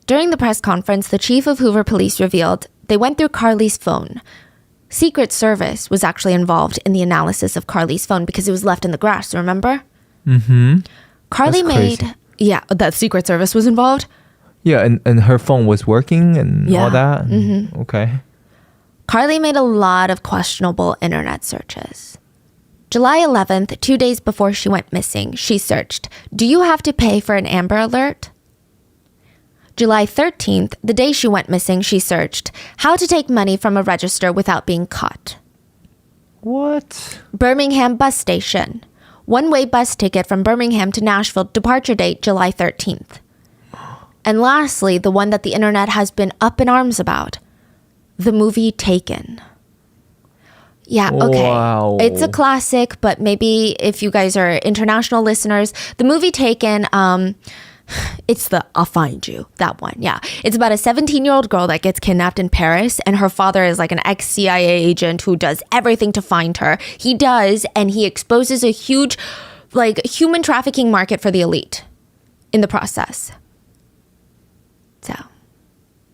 during the press conference, the chief of Hoover Police revealed they went through Carly's phone. Secret Service was actually involved in the analysis of Carly's phone because it was left in the grass, remember? Mm-hmm. Carly That's crazy. Yeah, that Secret Service was involved? Yeah, and her phone was working and Yeah. all that? Okay. Carly made a lot of questionable internet searches. July 11th, 2 days before she went missing, she searched, "Do you have to pay for an Amber Alert?" July 13th, the day she went missing, she searched, "How to take money from a register without being caught." What? Birmingham bus station. One-way bus ticket from Birmingham to Nashville, departure date July 13th. And lastly, the one that the internet has been up in arms about, the movie Taken. Yeah, okay. Wow. It's a classic, but maybe if you guys are international listeners, the movie Taken, it's the I'll Find You, that one. Yeah. It's about a 17-year-old girl that gets kidnapped in Paris, and her father is like an ex-CIA agent who does everything to find her. He does, and he exposes a huge like human trafficking market for the elite in the process. So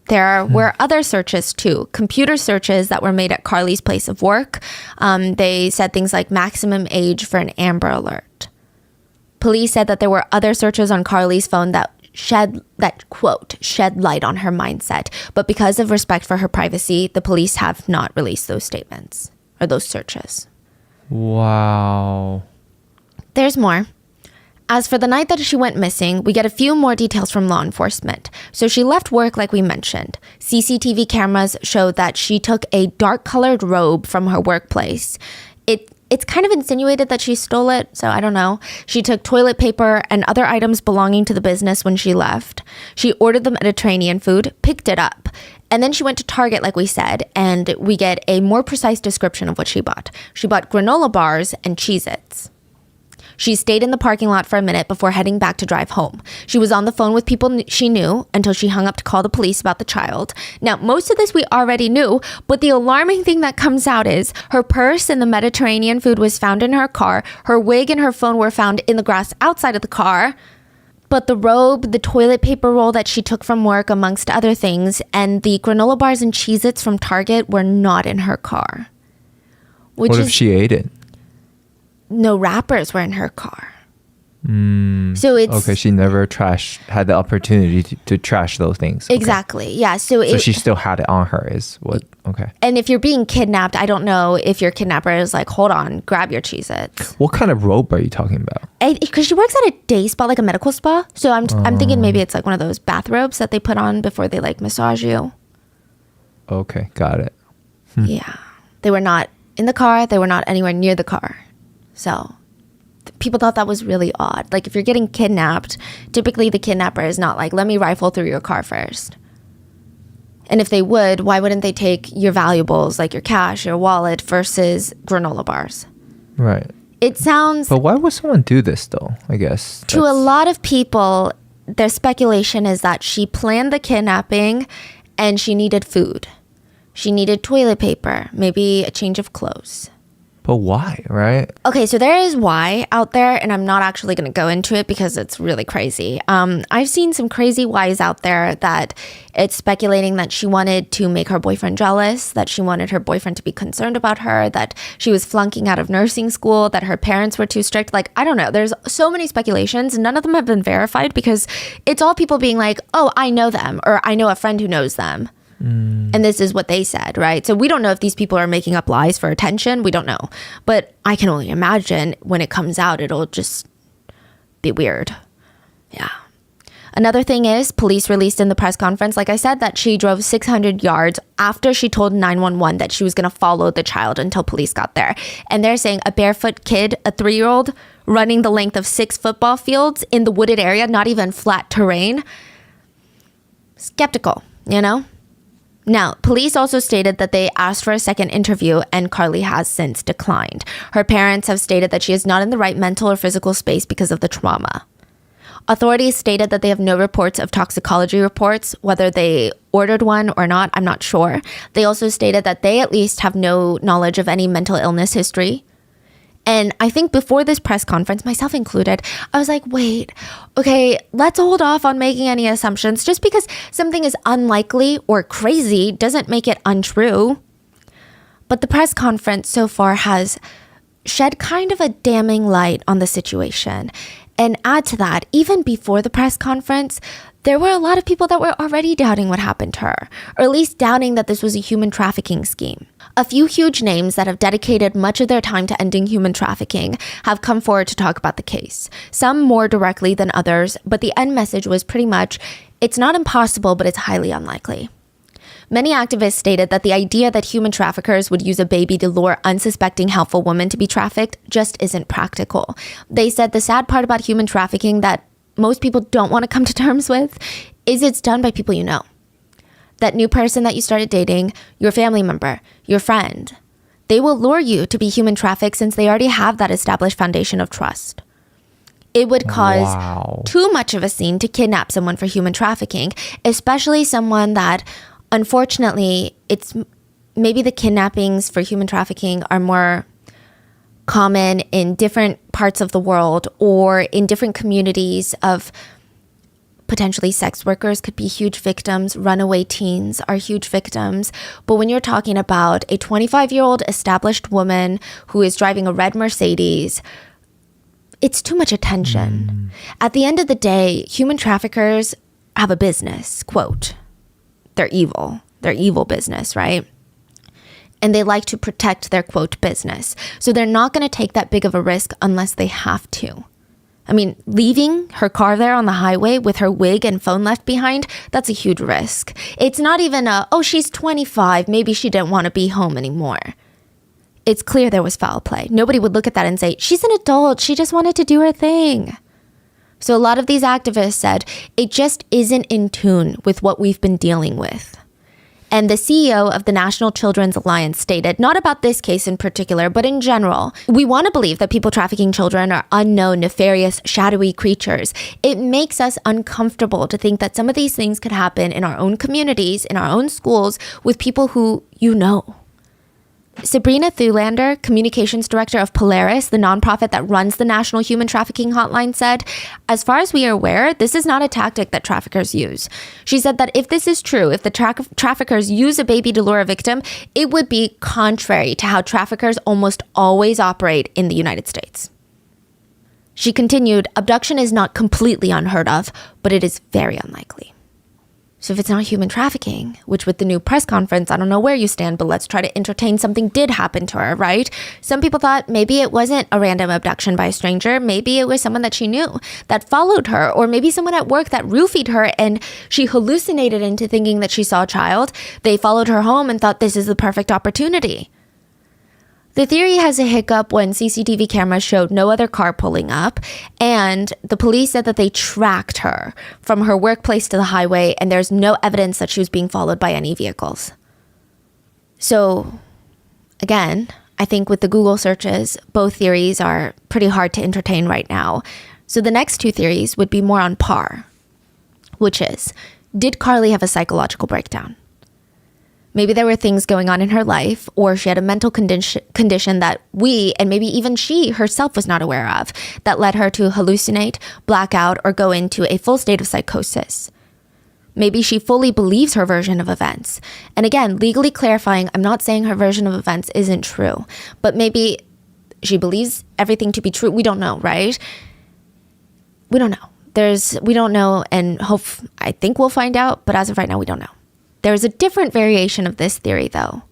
there were other searches too, computer searches that were made at Carly's place of work. They said things like maximum age for an Amber Alert. Police said that there were other searches on Carly's phone that quote, shed light on her mindset. But because of respect for her privacy, the police have not released those statements or those searches. Wow. There's more. As for the night that she went missing, we get a few more details from law enforcement. So she left work like we mentioned. CCTV cameras show that she took a dark-colored robe from her workplace. It's kind of insinuated that she stole it, so I don't know. She took toilet paper and other items belonging to the business when she left. She ordered the Mediterranean food, picked it up, and then she went to Target, like we said, and we get a more precise description of what she bought. She bought granola bars and Cheez-Its. She stayed in the parking lot for a minute before heading back to drive home. She was on the phone with people she knew until she hung up to call the police about the child. Now, most of this we already knew, but the alarming thing that comes out is her purse and the Mediterranean food was found in her car. Her wig and her phone were found in the grass outside of the car. But the robe, the toilet paper roll that she took from work, amongst other things, and the granola bars and Cheez-Its from Target were not in her car. What if she ate it? No wrappers were in her car. So it's... Okay, she never had the opportunity to trash those things. Exactly, Okay. yeah. So she still had it on her is what, okay. And if you're being kidnapped, I don't know if your kidnapper is like, hold on, grab your Cheez-Its. What kind of robe are you talking about? Because she works at a day spa, like a medical spa. So I'm thinking maybe it's like one of those bathrobes that they put on before they like massage you. Okay, got it. Yeah. They were not in the car. They were not anywhere near the car. So people thought that was really odd. Like if you're getting kidnapped, typically the kidnapper is not like, let me rifle through your car first. And if they would, why wouldn't they take your valuables, like your cash, your wallet, versus granola bars? Right. It sounds... But why would someone do this though, I guess? To a lot of people, their speculation is that she planned the kidnapping and she needed food. She needed toilet paper, maybe a change of clothes. But why, right? Okay, so there is why out there, and I'm not actually going to go into it because it's really crazy. I've seen some crazy whys out there that it's speculating that she wanted to make her boyfriend jealous, that she wanted her boyfriend to be concerned about her, that she was flunking out of nursing school, that her parents were too strict. Like, I don't know. There's so many speculations. None of them have been verified because it's all people being like, oh, I know them, or I know a friend who knows them. And this is what they said, right? So we don't know if these people are making up lies for attention. We don't know. But I can only imagine when it comes out, it'll just be weird. Yeah. Another thing is, police released in the press conference, like I said, that she drove 600 yards after she told 911 that she was going to follow the child until police got there. And they're saying a barefoot kid, a 3-year-old, running the length of 6 football fields in the wooded area, not even flat terrain. Skeptical, you know? Now, police also stated that they asked for a second interview and Carly has since declined. Her parents have stated that she is not in the right mental or physical space because of the trauma. Authorities stated that they have no reports of toxicology reports, whether they ordered one or not, I'm not sure. They also stated that they at least have no knowledge of any mental illness history. And I think before this press conference, myself included, I was like, wait, okay, let's hold off on making any assumptions. Just because something is unlikely or crazy doesn't make it untrue. But the press conference so far has shed kind of a damning light on the situation. And add to that, even before the press conference, there were a lot of people that were already doubting what happened to her, or at least doubting that this was a human trafficking scheme. A few huge names that have dedicated much of their time to ending human trafficking have come forward to talk about the case, some more directly than others, but the end message was pretty much, it's not impossible, but it's highly unlikely. Many activists stated that the idea that human traffickers would use a baby to lure unsuspecting helpful women to be trafficked just isn't practical. They said the sad part about human trafficking that most people don't want to come to terms with is it's done by people you know. That new person that you started dating, your family member, your friend, they will lure you to be human trafficked since they already have that established foundation of trust. It would cause too much of a scene to kidnap someone for human trafficking, especially someone that, unfortunately, it's maybe the kidnappings for human trafficking are more common in different parts of the world or in different communities of potentially sex workers could be huge victims. Runaway teens are huge victims. But when you're talking about a 25-year-old established woman who is driving a red Mercedes, it's too much attention. At the end of the day, human traffickers have a business, quote. They're evil. They're evil business, right? And they like to protect their, quote, business. So they're not going to take that big of a risk unless they have to. I mean, leaving her car there on the highway with her wig and phone left behind, that's a huge risk. It's not even she's 25, maybe she didn't want to be home anymore. It's clear there was foul play. Nobody would look at that and say, she's an adult, she just wanted to do her thing. So a lot of these activists said, it just isn't in tune with what we've been dealing with. And the CEO of the National Children's Alliance stated, not about this case in particular, but in general, we want to believe that people trafficking children are unknown, nefarious, shadowy creatures. It makes us uncomfortable to think that some of these things could happen in our own communities, in our own schools, with people who you know. Sabrina Thulander, communications director of Polaris, the nonprofit that runs the National Human Trafficking Hotline, said, as far as we are aware, this is not a tactic that traffickers use. She said that if this is true, if the traffickers use a baby to lure a victim, it would be contrary to how traffickers almost always operate in the United States. She continued, abduction is not completely unheard of, but it is very unlikely. So if it's not human trafficking, which with the new press conference, I don't know where you stand, but let's try to entertain something did happen to her, right? Some people thought maybe it wasn't a random abduction by a stranger. Maybe it was someone that she knew that followed her, or maybe someone at work that roofied her and she hallucinated into thinking that she saw a child. They followed her home and thought this is the perfect opportunity. The theory has a hiccup when CCTV cameras showed no other car pulling up, and the police said that they tracked her from her workplace to the highway, and there's no evidence that she was being followed by any vehicles. So, again, I think with the Google searches, both theories are pretty hard to entertain right now. So the next two theories would be more on par, which is, did Carly have a psychological breakdown? Maybe there were things going on in her life, or she had a mental condition that we, and maybe even she herself, was not aware of, that led her to hallucinate, black out, or go into a full state of psychosis. Maybe she fully believes her version of events. And again, legally clarifying, I'm not saying her version of events isn't true, but maybe she believes everything to be true. We don't know, right? We don't know. We don't know, and I think we'll find out, but as of right now, we don't know. There's a different variation of this theory, though.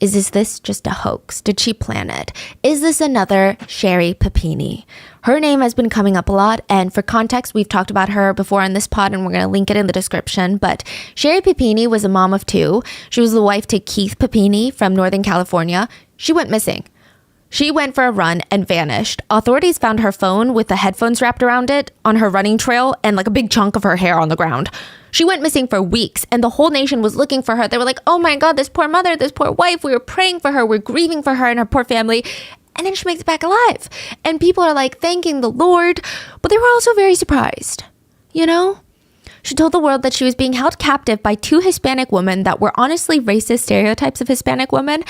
Is this just a hoax? Did she plan it? Is this another Sherry Papini? Her name has been coming up a lot, and for context, we've talked about her before on this pod, and we're going to link it in the description, but Sherry Papini was a mom of two. She was the wife to Keith Papini from Northern California. She went missing. She went for a run and vanished. Authorities found her phone with the headphones wrapped around it on her running trail and like a big chunk of her hair on the ground. She went missing for weeks, and the whole nation was looking for her. They were like, oh my God, this poor mother, this poor wife. We were praying for her. We're grieving for her and her poor family. And then she makes it back alive. And people are like thanking the Lord, but they were also very surprised, you know? She told the world that she was being held captive by two Hispanic women that were honestly racist stereotypes of Hispanic women.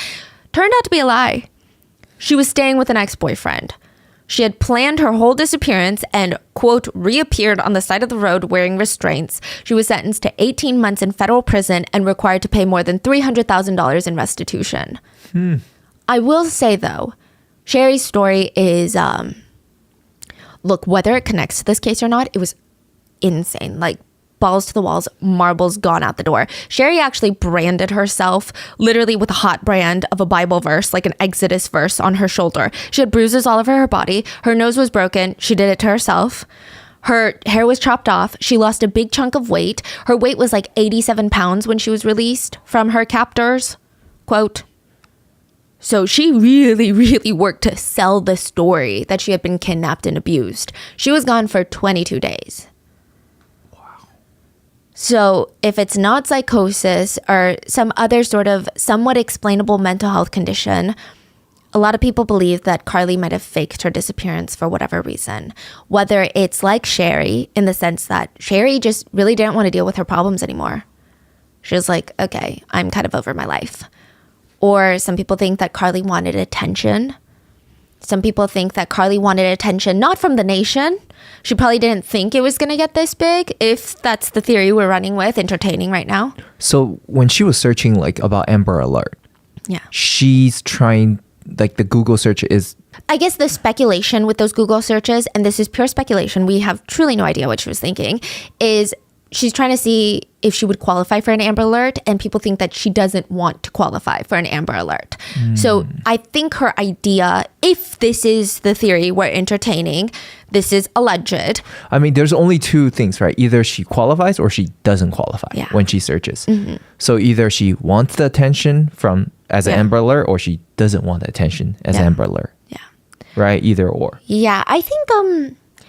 Turned out to be a lie. She was staying with an ex-boyfriend. She had planned her whole disappearance and, quote, reappeared on the side of the road wearing restraints. She was sentenced to 18 months in federal prison and required to pay more than $300,000 in restitution. I will say, though, Sherry's story is, look, whether it connects to this case or not, it was insane. Like, balls to the walls, marbles gone out the door. Sherry actually branded herself literally with a hot brand of a Bible verse, like an Exodus verse on her shoulder. She had bruises all over her body. Her nose was broken. She did it to herself. Her hair was chopped off. She lost a big chunk of weight. Her weight was like 87 pounds when she was released from her captors. Quote. So she really, really worked to sell the story that she had been kidnapped and abused. She was gone for 22 days. Wow. So if it's not psychosis or some other sort of somewhat explainable mental health condition, a lot of people believe that Carly might have faked her disappearance for whatever reason. Whether it's like Sherry, in the sense that Sherry just really didn't want to deal with her problems anymore. She was like, okay, I'm kind of over my life. Or some people think that Carly wanted attention. Some people think that Carly wanted attention not from the nation. She probably didn't think it was going to get this big, if that's the theory we're running with, entertaining right now. So when she was searching like about Amber Alert, Yeah. she's trying, like the Google search is, I guess the speculation with those Google searches, and this is pure speculation, we have truly no idea what she was thinking, is she's trying to see if she would qualify for an Amber Alert, and people think that she doesn't want to qualify for an Amber Alert. So I think her idea, if this is the theory we're entertaining, this is alleged. I mean, there's only two things, right? Either she qualifies or she doesn't qualify Yeah. when she searches. So either she wants the attention from as an Yeah. Amber Alert, or she doesn't want the attention as Yeah. Amber Alert, Yeah. right? Either or. Yeah, I think,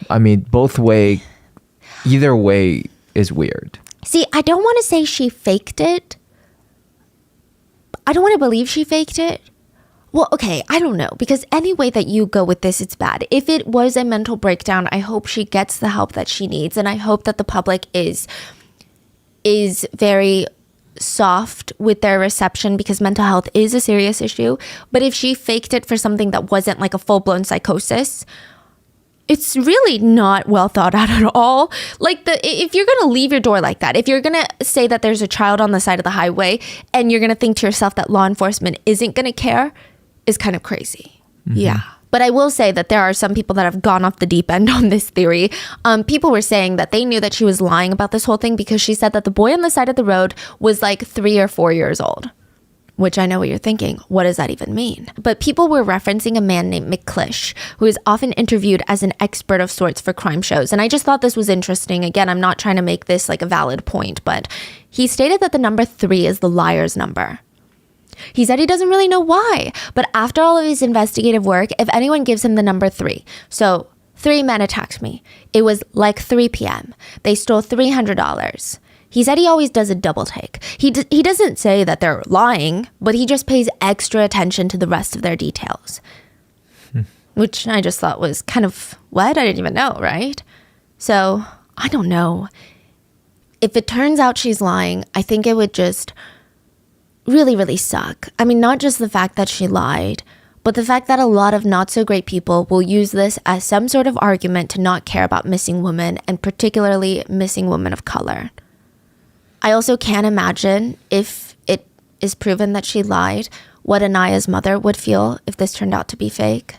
I mean, either way is weird. see, I don't want to say she faked it. I don't want to believe she faked it. Well, okay, I don't know, because any way that you go with this, it's bad. If it was a mental breakdown, I hope she gets the help that she needs, and I hope that the public is very soft with their reception, because mental health is a serious issue. But if she faked it for something that wasn't like a full-blown psychosis, it's really not well thought out at all. Like, if you're gonna leave your door like that, if you're gonna say that there's a child on the side of the highway and you're gonna think to yourself that law enforcement isn't gonna care, is kind of crazy. Yeah. But I will say that there are some people that have gone off the deep end on this theory. People were saying that they knew that she was lying about this whole thing because she said that the boy on the side of the road was like 3 or 4 years old. Which I know what you're thinking. What does that even mean? But people were referencing a man named McClish, who is often interviewed as an expert of sorts for crime shows. And I just thought this was interesting. Again, I'm not trying to make this like a valid point, but he stated that the number 3 is the liar's number. He said he doesn't really know why, but after all of his investigative work, if anyone gives him the number 3, so 3 men attacked me. It was like 3 p.m. They stole $300. He said he always does a double take. He doesn't say that they're lying, but he just pays extra attention to the rest of their details. Which I just thought was kind of, what? I didn't even know, right? So, I don't know. If it turns out she's lying, I think it would just really, really suck. I mean, not just the fact that she lied, but the fact that a lot of not so great people will use this as some sort of argument to not care about missing women, and particularly missing women of color. I also can't imagine, if it is proven that she lied, what Anaya's mother would feel if this turned out to be fake.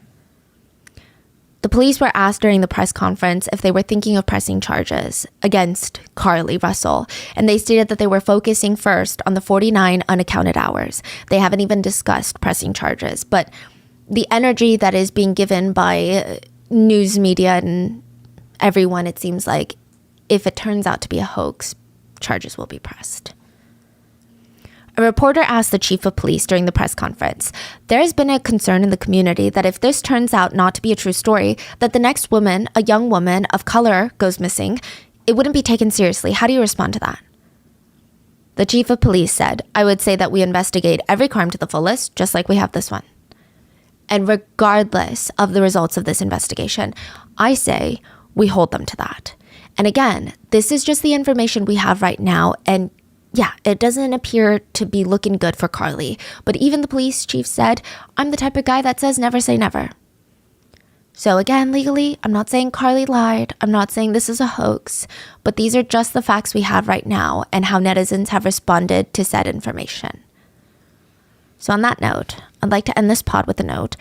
The police were asked during the press conference if they were thinking of pressing charges against Carly Russell, and they stated that they were focusing first on the 49 unaccounted hours. They haven't even discussed pressing charges, but the energy that is being given by news media and everyone, it seems like, if it turns out to be a hoax, charges will be pressed. A reporter asked the chief of police during the press conference, there has been a concern in the community that if this turns out not to be a true story, that the next woman, a young woman of color, goes missing, it wouldn't be taken seriously. How do you respond to that? The chief of police said, I would say that we investigate every crime to the fullest, just like we have this one. And regardless of the results of this investigation, I say we hold them to that. And again, this is just the information we have right now, and yeah, it doesn't appear to be looking good for Carly. But even the police chief said, I'm the type of guy that says never say never. So again, legally, I'm not saying Carly lied. I'm not saying this is a hoax. But these are just the facts we have right now and how netizens have responded to said information. So on that note, I'd like to end this pod with a note.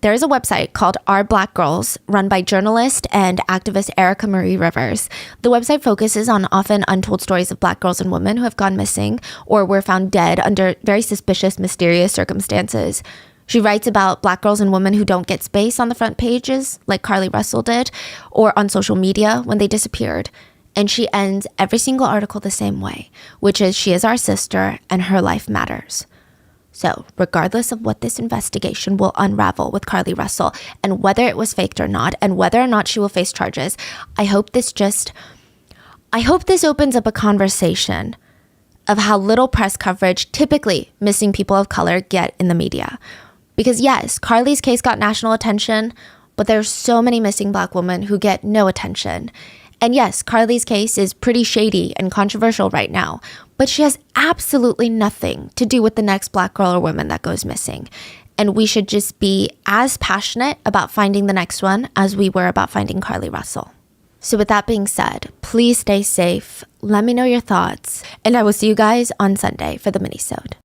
There is a website called Our Black Girls run by journalist and activist Erica Marie Rivers. The website focuses on often untold stories of Black girls and women who have gone missing or were found dead under very suspicious, mysterious circumstances. She writes about Black girls and women who don't get space on the front pages, like Carly Russell did, or on social media when they disappeared. And she ends every single article the same way, which is she is our sister and her life matters. So, regardless of what this investigation will unravel with Carly Russell and whether it was faked or not, and whether or not she will face charges, I hope this opens up a conversation of how little press coverage typically missing people of color get in the media. Because yes, Carly's case got national attention, but there's so many missing Black women who get no attention. And yes, Carly's case is pretty shady and controversial right now, but she has absolutely nothing to do with the next Black girl or woman that goes missing. And we should just be as passionate about finding the next one as we were about finding Carly Russell. So with that being said, please stay safe. Let me know your thoughts. And I will see you guys on Sunday for the mini-sode.